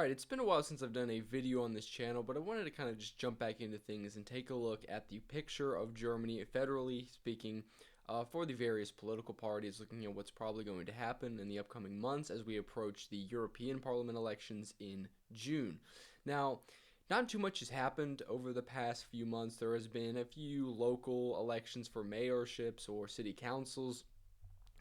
Alright, it's been a while since I've done a video on this channel, but I wanted to kind of just jump back into things and take a look at the picture of Germany, federally speaking, for the various political parties, looking at what's probably going to happen in the upcoming months as we approach the European Parliament elections in June. Now, not too much has happened over the past few months. There has been a few local elections for mayorships or city councils.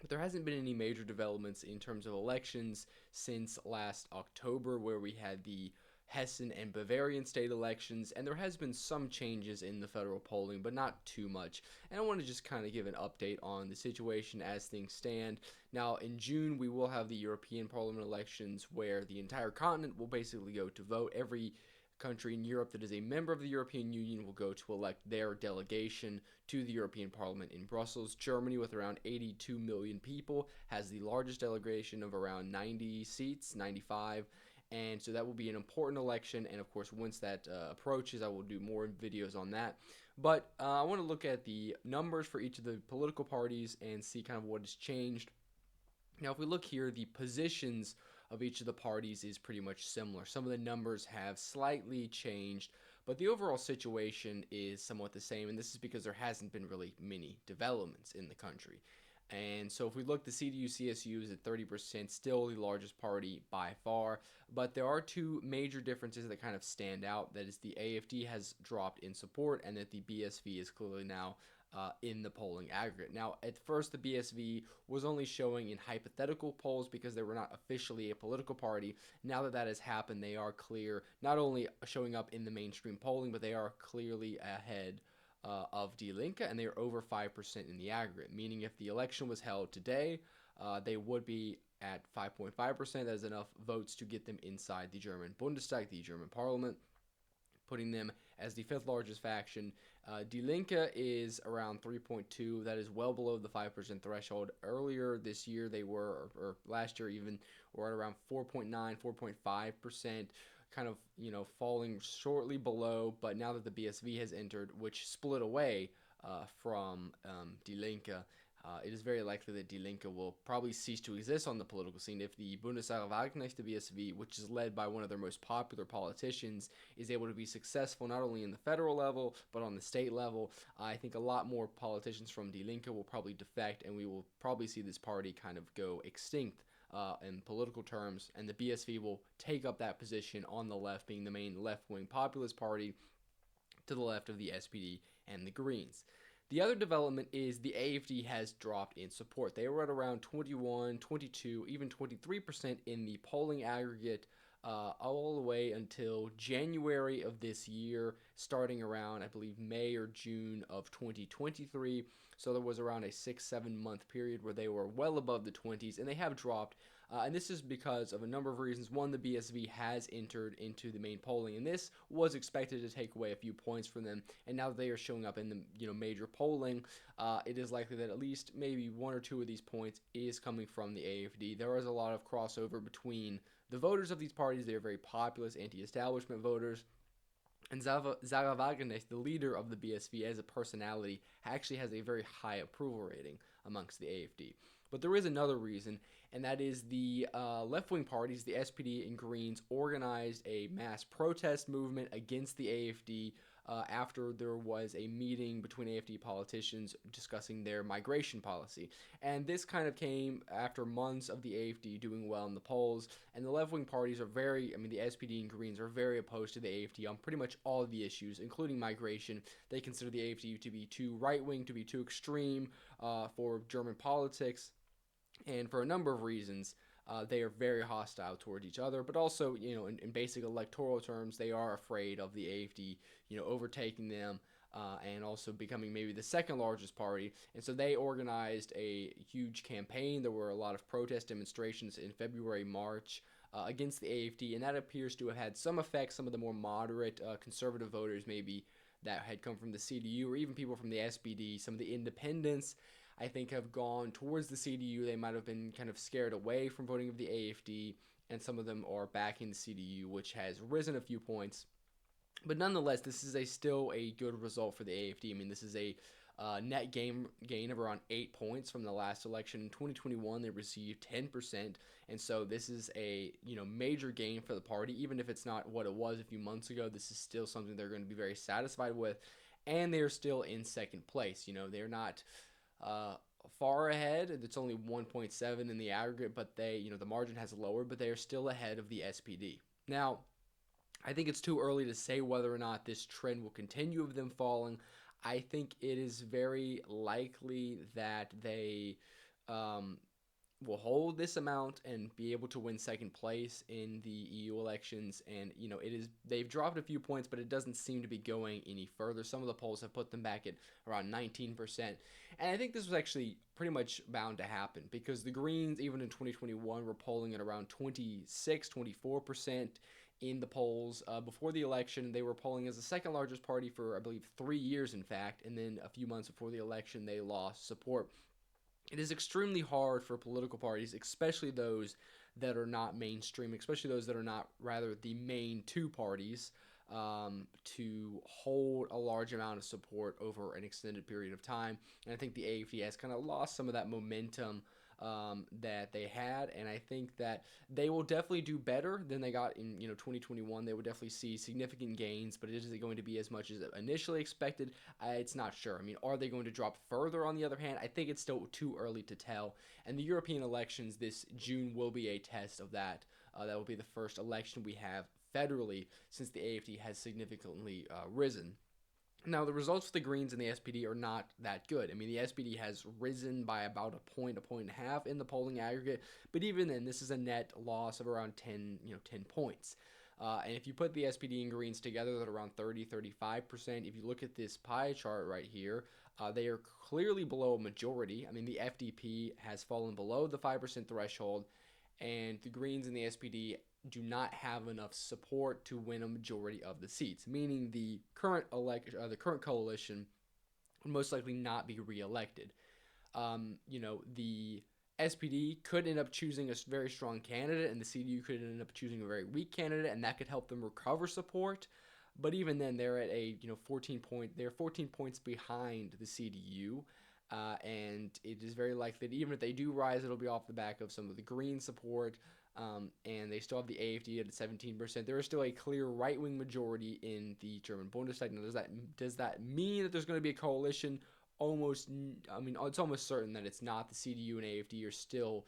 But there hasn't been any major developments in terms of elections since last October, where we had the Hessen and Bavarian state elections, and there has been some changes in the federal polling, but not too much. And I want to just kind of give an update on the situation as things stand. Now, in June, we will have the European Parliament elections, where the entire continent will basically go to vote. Every country in Europe that is a member of the European Union will go to elect their delegation to the European Parliament in Brussels. Germany, with around 82 million people, has the largest delegation of around 90 seats, 95. And so that will be an important election. And of course, once that approaches, I will do more videos on that. But I want to look at the numbers for each of the political parties and see kind of what has changed. Now, if we look here, the positions of each of the parties is pretty much similar. Some of the numbers have slightly changed, but the overall situation is somewhat the same, and this is because there hasn't been really many developments in the country. And so if we look, the CDU-CSU is at 30%, still the largest party by far, but there are two major differences that kind of stand out. That is, the AfD has dropped in support, and that the BSV is clearly now in the polling aggregate. Now, at first, the BSV was only showing in hypothetical polls because they were not officially a political party. Now that that has happened, they are clear, not only showing up in the mainstream polling, but they are clearly ahead of Die Linke, and they are over 5% in the aggregate, meaning if the election was held today, they would be at 5.5%. That is enough votes to get them inside the German Bundestag, the German parliament, putting them as the fifth largest faction. Die Linke is around 3.2. That is well below the 5% threshold. Earlier this year, they were, or last year even, were at around 4.9, 4.5%, kind of, falling shortly below. But now that the BSV has entered, which split away from Die Linke, it is very likely that Die Linke will probably cease to exist on the political scene if the Bundeswahlknecht, the BSV, which is led by one of their most popular politicians, is able to be successful not only in the federal level, but on the state level. I think a lot more politicians from Die Linke will probably defect, and we will probably see this party kind of go extinct in political terms, and the BSV will take up that position on the left, being the main left-wing populist party to the left of the SPD and the Greens. The other development is the AfD has dropped in support. They were at around 21, 22, even 23% in the polling aggregate all the way until January of this year, starting around, I believe, May or June of 2023. So there was around a 6-7 month period where they were well above the 20s, and they have dropped. And this is because of a number of reasons. One, the BSV has entered into the main polling, and this was expected to take away a few points from them. And now that they are showing up in the major polling, it is likely that at least maybe one or two of these points is coming from the AfD. There is a lot of crossover between the voters of these parties. They are very populist, anti-establishment voters. And Sarah Wagenknecht, the leader of the BSV as a personality, actually has a very high approval rating amongst the AfD. But there is another reason, and that is the left-wing parties, the SPD and Greens, organized a mass protest movement against the AfD after there was a meeting between AfD politicians discussing their migration policy. And this kind of came after months of the AfD doing well in the polls, and the left-wing parties are the SPD and Greens are very opposed to the AfD on pretty much all of the issues, including migration. They consider the AfD to be too right-wing, to be too extreme for German politics. And for a number of reasons, they are very hostile towards each other, but also, in basic electoral terms, they are afraid of the AfD, overtaking them and also becoming maybe the second largest party. And so they organized a huge campaign. There were a lot of protest demonstrations in February, March against the AfD, and that appears to have had some effect. Some of the more moderate conservative voters, maybe, that had come from the CDU, or even people from the SPD, some of the independents, I think, have gone towards the CDU. They might have been kind of scared away from voting of the AfD, and some of them are backing the CDU, which has risen a few points. But nonetheless, this is still a good result for the AfD. This is a net gain of around 8 points from the last election. In 2021, they received 10%, and so this is a major gain for the party. Even if it's not what it was a few months ago, this is still something they're going to be very satisfied with, and they are still in second place. They're not uh, far ahead. It's only 1.7 in the aggregate, but the margin has lowered, but they are still ahead of the SPD. Now, I think it's too early to say whether or not this trend will continue of them falling. I think it is very likely that they um, will hold this amount and be able to win second place in the EU elections. And they've dropped a few points, but it doesn't seem to be going any further. Some of the polls have put them back at around 19%, and I think this was actually pretty much bound to happen because the Greens, even in 2021, were polling at around 26, 24% in the polls. Before the election, they were polling as the second largest party for, I believe, 3 years, in fact, and then a few months before the election, they lost support. It is extremely hard for political parties, especially those that are not mainstream, especially those that are not rather the main two parties, to hold a large amount of support over an extended period of time. And I think the AFD has kind of lost some of that momentum that they had, and I think that they will definitely do better than they got in 2021. They will definitely see significant gains, but is it going to be as much as initially expected? It's not sure. I mean, are they going to drop further? On the other hand, I think it's still too early to tell. And the European elections this June will be a test of that. That will be the first election we have federally since the AFD has significantly risen. Now, the results for the Greens and the SPD are not that good. I mean, the SPD has risen by about a point and a half in the polling aggregate, but even then, this is a net loss of around 10 points. And if you put the SPD and Greens together, they're around 35%. If you look at this pie chart right here, they are clearly below a majority. I mean, the FDP has fallen below the 5% threshold, and the Greens and the SPD do not have enough support to win a majority of the seats, meaning the current coalition would most likely not be reelected. The SPD could end up choosing a very strong candidate, and the CDU could end up choosing a very weak candidate, and that could help them recover support. But even then, they're at a 14 points behind the CDU. And it is very likely that even if they do rise, it'll be off the back of some of the Green support, and they still have the AFD at 17%. There is still a clear right-wing majority in the German Bundestag. Now, does that mean that there's going to be a coalition? It's almost certain that it's not. The CDU and AFD are still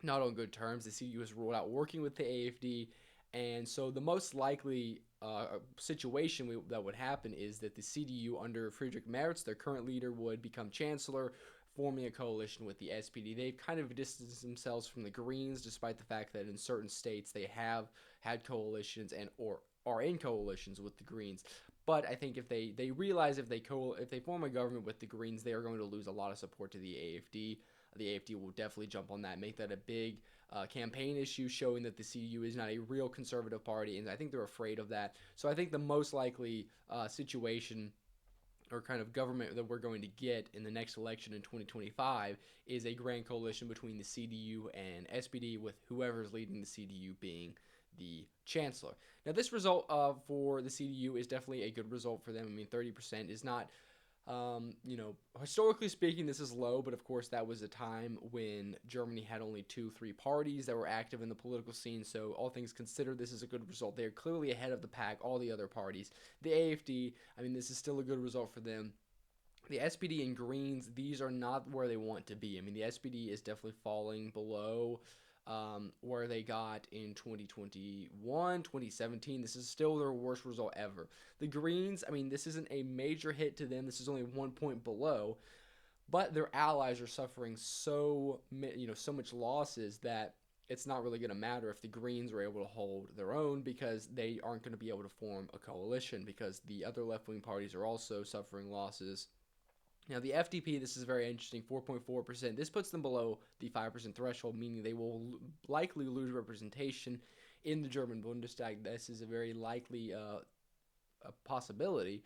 not on good terms. The CDU has ruled out working with the AFD, and so the most likely situation that would happen is that the CDU under Friedrich Merz, their current leader, would become chancellor, forming a coalition with the SPD. They've kind of distanced themselves from the Greens, despite the fact that in certain states they have had coalitions or are in coalitions with the Greens. But I think if they realize if they form a government with the Greens, they are going to lose a lot of support to the AFD. The AFD will definitely jump on that, make that a big campaign issue, showing that the CDU is not a real conservative party, and I think they're afraid of that. So I think the most likely situation or kind of government that we're going to get in the next election in 2025 is a grand coalition between the CDU and SPD, with whoever's leading the CDU being the chancellor. Now, this result for the CDU is definitely a good result for them. I mean, 30% is not, historically speaking, this is low, but of course that was a time when Germany had only 2-3 parties that were active in the political scene, so all things considered, this is a good result. They're clearly ahead of the pack, all the other parties. The AFD, I mean, this is still a good result for them. The SPD and Greens, these are not where they want to be. I mean, the SPD is definitely falling below where they got in 2021, 2017. This is still their worst result ever. The Greens, I mean, this isn't a major hit to them. This is only 1 point below, but their allies are suffering so much losses that it's not really going to matter if the Greens are able to hold their own, because they aren't going to be able to form a coalition because the other left-wing parties are also suffering losses. Now, the FDP, this is very interesting, 4.4%. This puts them below the 5% threshold, meaning they will likely lose representation in the German Bundestag. This is a very likely a possibility.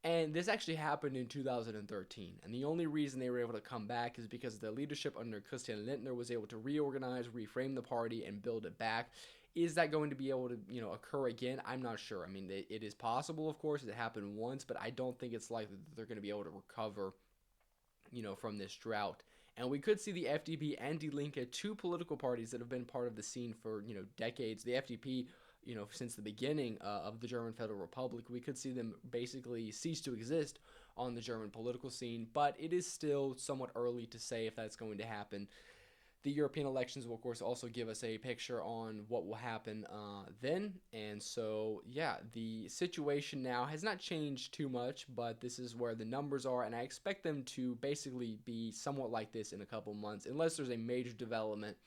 And this actually happened in 2013. And the only reason they were able to come back is because the leadership under Christian Lindner was able to reorganize, reframe the party, and build it back. Is that going to be able to, occur again? I'm not sure. I mean, it is possible, of course. It happened once, but I don't think it's likely that they're going to be able to recover, from this drought. And we could see the FDP and Die Linke, two political parties that have been part of the scene for, decades. The FDP, since the beginning of the German Federal Republic, we could see them basically cease to exist on the German political scene, but it is still somewhat early to say if that's going to happen. The European elections will, of course, also give us a picture on what will happen then. And so, yeah, the situation now has not changed too much, but this is where the numbers are, and I expect them to basically be somewhat like this in a couple months, unless there's a major development.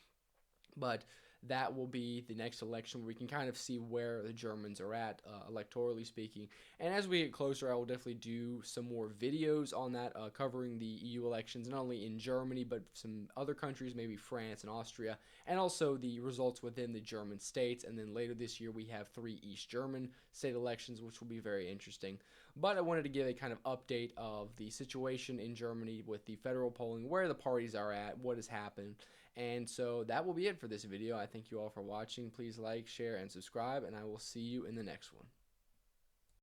But that will be the next election where we can kind of see where the Germans are at, electorally speaking. And as we get closer, I will definitely do some more videos on that, covering the EU elections, not only in Germany, but some other countries, maybe France and Austria, and also the results within the German states. And then later this year, we have 3 East German state elections, which will be very interesting. But I wanted to give a kind of update of the situation in Germany with the federal polling, where the parties are at, what has happened. And so that will be it for this video. I thank you all for watching. Please like, share, and subscribe, and I will see you in the next one.